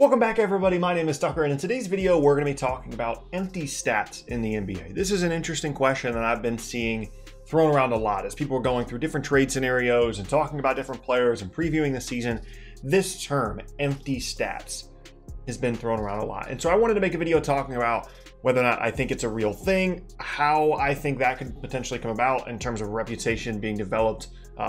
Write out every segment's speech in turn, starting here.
Welcome back, everybody. My name is Tucker, and in today's video, we're going to be talking about empty stats in the NBA. This is an interesting question that I've been seeing thrown around a lot as people are going through different trade scenarios and talking about different players and previewing the season. This term, empty stats, has been thrown around a lot. And so I wanted to make a video talking about whether or not I think it's a real thing, how I think that could potentially come about in terms of reputation being developed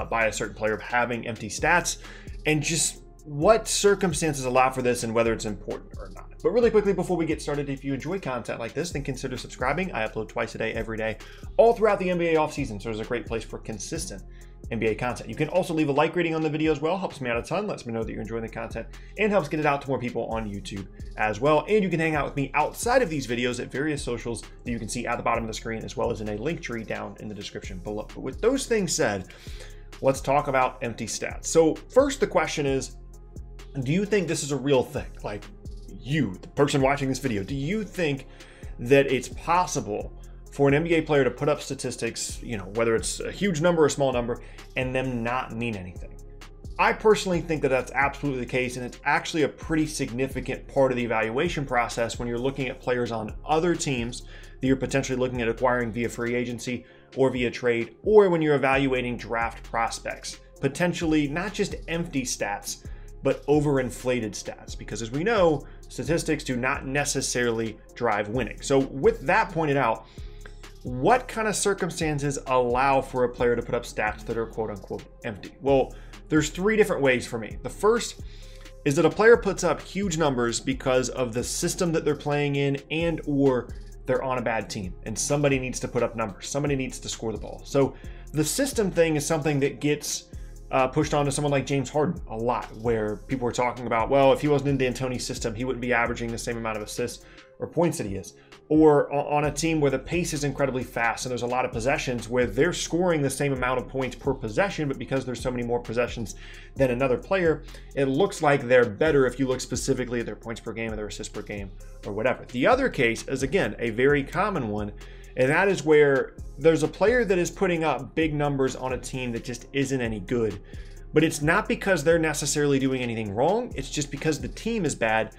by a certain player of having empty stats, and just what circumstances allow for this and whether it's important or not. But really quickly, before we get started, if you enjoy content like this, then consider subscribing. I upload twice a day, every day, all throughout the NBA offseason, so it's a great place for consistent NBA content. You can also leave a like rating on the video as well. Helps me out a ton, lets me know that you're enjoying the content, and helps get it out to more people on YouTube as well. And you can hang out with me outside of these videos at various socials that you can see at the bottom of the screen, as well as in a link tree down in the description below. But with those things said, let's talk about empty stats. So first, the question is, do you think this is a real thing? Like, you, the person watching this video, do you think that it's possible for an NBA player to put up statistics, whether it's a huge number or a small number, and them not mean anything? I personally think that that's absolutely the case, and it's actually a pretty significant part of the evaluation process when you're looking at players on other teams that you're potentially looking at acquiring via free agency or via trade, or when you're evaluating draft prospects. Potentially not just empty stats, but overinflated stats, because as we know, statistics do not necessarily drive winning. So with that pointed out, what kind of circumstances allow for a player to put up stats that are quote unquote empty? Well, there's three different ways for me. The first is that a player puts up huge numbers because of the system that they're playing in, and or they're on a bad team and somebody needs to put up numbers. Somebody needs to score the ball. So the system thing is something that gets pushed on to someone like James Harden a lot, where people are talking about, well, if he wasn't in D'Antoni's system, he wouldn't be averaging the same amount of assists or points that he is. Or on a team where the pace is incredibly fast and there's a lot of possessions where they're scoring the same amount of points per possession, but because there's so many more possessions than another player, it looks like they're better if you look specifically at their points per game or their assists per game or whatever. The other case is, again, a very common one, and that is where there's a player that is putting up big numbers on a team that just isn't any good. But it's not because they're necessarily doing anything wrong. It's just because the team is bad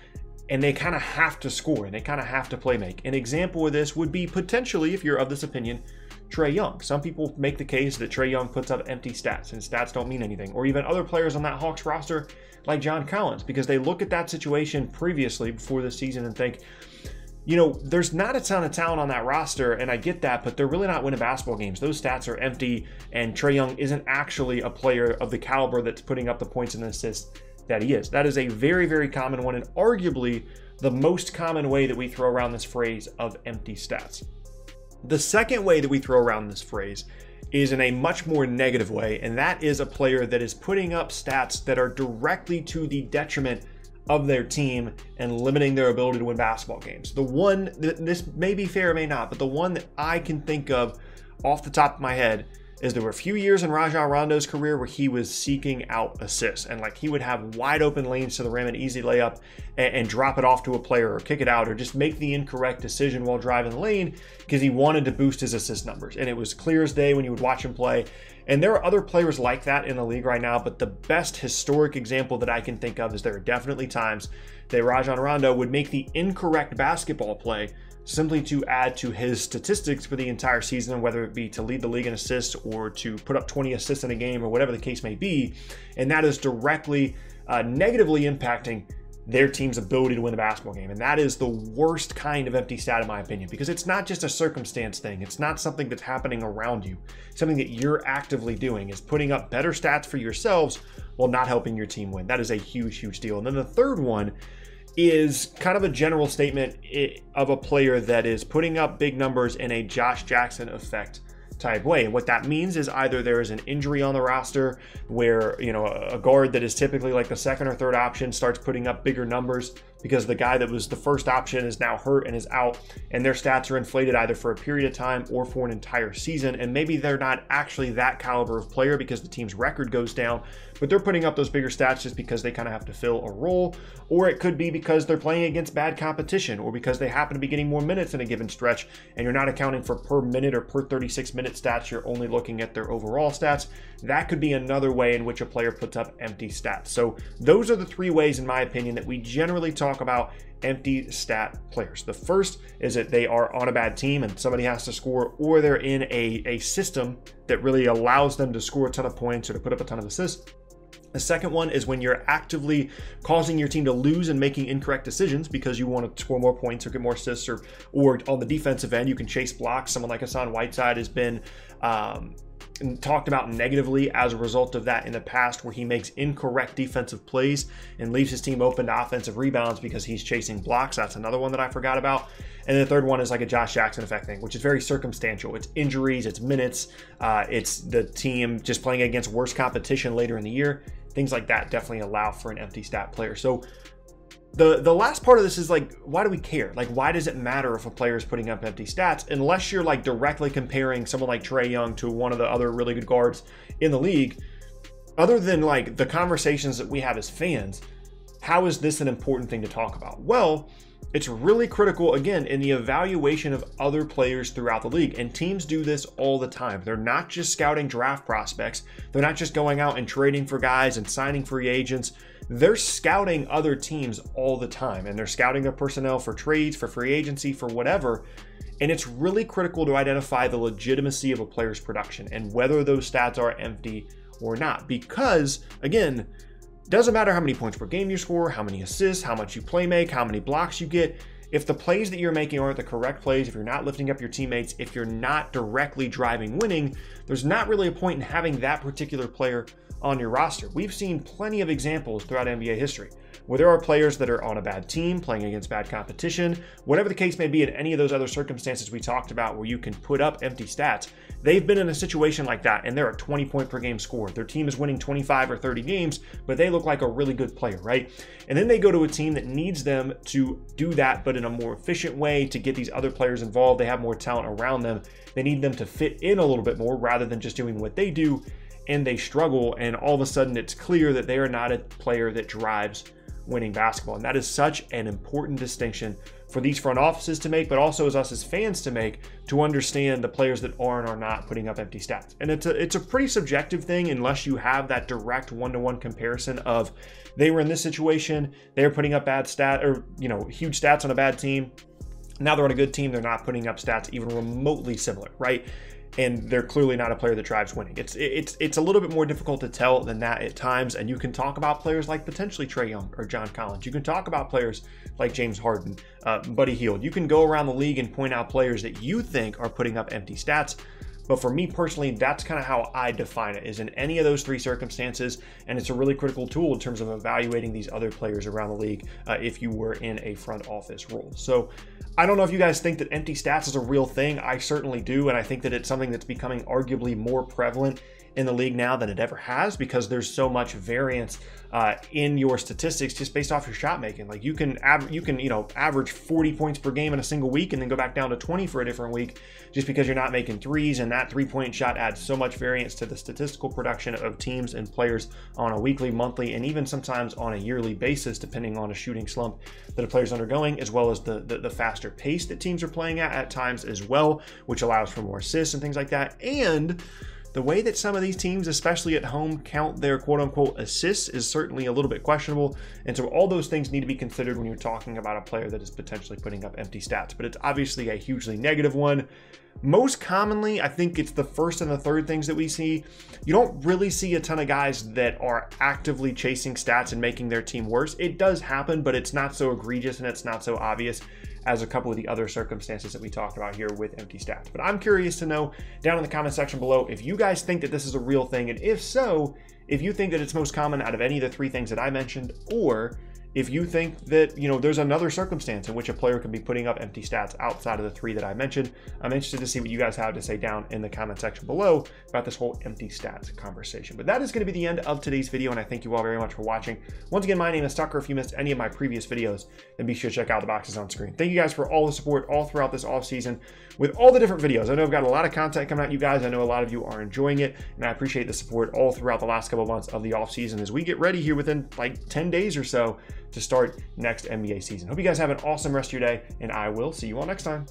and they kind of have to score and they kind of have to play make. An example of this would be potentially, if you're of this opinion, Trae Young. Some people make the case that Trae Young puts up empty stats and stats don't mean anything. Or even other players on that Hawks roster like John Collins, because they look at that situation previously before the season and think, there's not a ton of talent on that roster, and I get that, but they're really not winning basketball games. Those stats are empty, and Trae Young isn't actually a player of the caliber that's putting up the points and assists that he is. That is a very, very common one, and arguably the most common way that we throw around this phrase of empty stats. The second way that we throw around this phrase is in a much more negative way, and that is a player that is putting up stats that are directly to the detriment of their team and limiting their ability to win basketball games. The one, this may be fair or may not, but the one that I can think of off the top of my head is there were a few years in Rajon Rondo's career where he was seeking out assists, and like he would have wide open lanes to the rim, an easy layup, and drop it off to a player or kick it out or just make the incorrect decision while driving the lane because he wanted to boost his assist numbers. And it was clear as day when you would watch him play. And there are other players like that in the league right now, but the best historic example that I can think of is there are definitely times that Rajon Rondo would make the incorrect basketball play simply to add to his statistics for the entire season, whether it be to lead the league in assists or to put up 20 assists in a game or whatever the case may be. And that is directly negatively impacting their team's ability to win the basketball game. And that is the worst kind of empty stat in my opinion, because it's not just a circumstance thing. It's not something that's happening around you. Something that you're actively doing is putting up better stats for yourselves while not helping your team win. That is a huge, huge deal. And then the third one is kind of a general statement of a player that is putting up big numbers in a Josh Jackson effect type way. And what that means is either there is an injury on the roster where, a guard that is typically like the second or third option starts putting up bigger numbers because the guy that was the first option is now hurt and is out, and their stats are inflated either for a period of time or for an entire season. And maybe they're not actually that caliber of player because the team's record goes down, but they're putting up those bigger stats just because they kind of have to fill a role, or it could be because they're playing against bad competition, or because they happen to be getting more minutes in a given stretch, and you're not accounting for per minute or per 36-minute stats, you're only looking at their overall stats. That could be another way in which a player puts up empty stats. So those are the three ways, in my opinion, that we generally talk about empty stat players. The first is that they are on a bad team and somebody has to score, or they're in a system that really allows them to score a ton of points or to put up a ton of assists. The second one is when you're actively causing your team to lose and making incorrect decisions because you want to score more points or get more assists, or on the defensive end, you can chase blocks. Someone like Hassan Whiteside has been talked about negatively as a result of that in the past, where he makes incorrect defensive plays and leaves his team open to offensive rebounds because he's chasing blocks. That's another one that I forgot about. And the third one is like a Josh Jackson effect thing, which is very circumstantial. It's injuries, it's minutes, it's the team just playing against worse competition later in the year. Things like that definitely allow for an empty stat player. So the last part of this is like, why do we care? Like, why does it matter if a player is putting up empty stats? Unless you're like directly comparing someone like Trae Young to one of the other really good guards in the league. Other than like the conversations that we have as fans, how is this an important thing to talk about? Well, it's really critical, again, in the evaluation of other players throughout the league. And teams do this all the time. They're not just scouting draft prospects. They're not just going out and trading for guys and signing free agents. They're scouting other teams all the time. And they're scouting their personnel for trades, for free agency, for whatever. And it's really critical to identify the legitimacy of a player's production and whether those stats are empty or not. Because, again, doesn't matter how many points per game you score, how many assists, how much you play make, how many blocks you get. If the plays that you're making aren't the correct plays, if you're not lifting up your teammates, if you're not directly driving winning, there's not really a point in having that particular player on your roster. We've seen plenty of examples throughout NBA history where there are players that are on a bad team, playing against bad competition, whatever the case may be, in any of those other circumstances we talked about where you can put up empty stats. They've been in a situation like that and they're a 20 point per game scorer. Their team is winning 25 or 30 games, but they look like a really good player, right? And then they go to a team that needs them to do that, but in a more efficient way to get these other players involved. They have more talent around them. They need them to fit in a little bit more rather than just doing what they do, and they struggle. And all of a sudden it's clear that they are not a player that drives winning basketball. And that is such an important distinction for these front offices to make, but also as us as fans to make, to understand the players that are and are not putting up empty stats. And it's a pretty subjective thing unless you have that direct one-to-one comparison of they were in this situation, they're putting up bad stat or, huge stats on a bad team. Now they're on a good team, they're not putting up stats even remotely similar, right? And they're clearly not a player that drives winning. It's a little bit more difficult to tell than that at times. And you can talk about players like potentially Trae Young or John Collins. You can talk about players like James Harden, Buddy Hield. You can go around the league and point out players that you think are putting up empty stats. But for me personally, that's kind of how I define it, is in any of those three circumstances. And it's a really critical tool in terms of evaluating these other players around the league if you were in a front office role. So I don't know if you guys think that empty stats is a real thing. I certainly do. And I think that it's something that's becoming arguably more prevalent in the league now than it ever has, because there's so much variance in your statistics just based off your shot making. Like you can average 40 points per game in a single week and then go back down to 20 for a different week just because you're not making threes, and that 3-point shot adds so much variance to the statistical production of teams and players on a weekly, monthly, and even sometimes on a yearly basis, depending on a shooting slump that a player's undergoing, as well as the faster pace that teams are playing at times as well, which allows for more assists and things like that. And the way that some of these teams, especially at home, count their quote-unquote assists is certainly a little bit questionable. And so all those things need to be considered when you're talking about a player that is potentially putting up empty stats. But it's obviously a hugely negative one. Most commonly, I think it's the first and the third things that we see. You don't really see a ton of guys that are actively chasing stats and making their team worse. It does happen, but it's not so egregious and it's not so obvious as a couple of the other circumstances that we talked about here with empty stats. But I'm curious to know down in the comment section below if you guys think that this is a real thing, and if so, if you think that it's most common out of any of the three things that I mentioned, or if you think that, there's another circumstance in which a player can be putting up empty stats outside of the 3 that I mentioned. I'm interested to see what you guys have to say down in the comment section below about this whole empty stats conversation. But that is going to be the end of today's video, and I thank you all very much for watching. Once again, my name is Tucker. If you missed any of my previous videos, then be sure to check out the boxes on screen. Thank you guys for all the support all throughout this offseason with all the different videos. I know I've got a lot of content coming out, you guys. I know a lot of you are enjoying it, and I appreciate the support all throughout the last couple of months of the offseason as we get ready here within like 10 days or so to start next NBA season. Hope you guys have an awesome rest of your day, and I will see you all next time.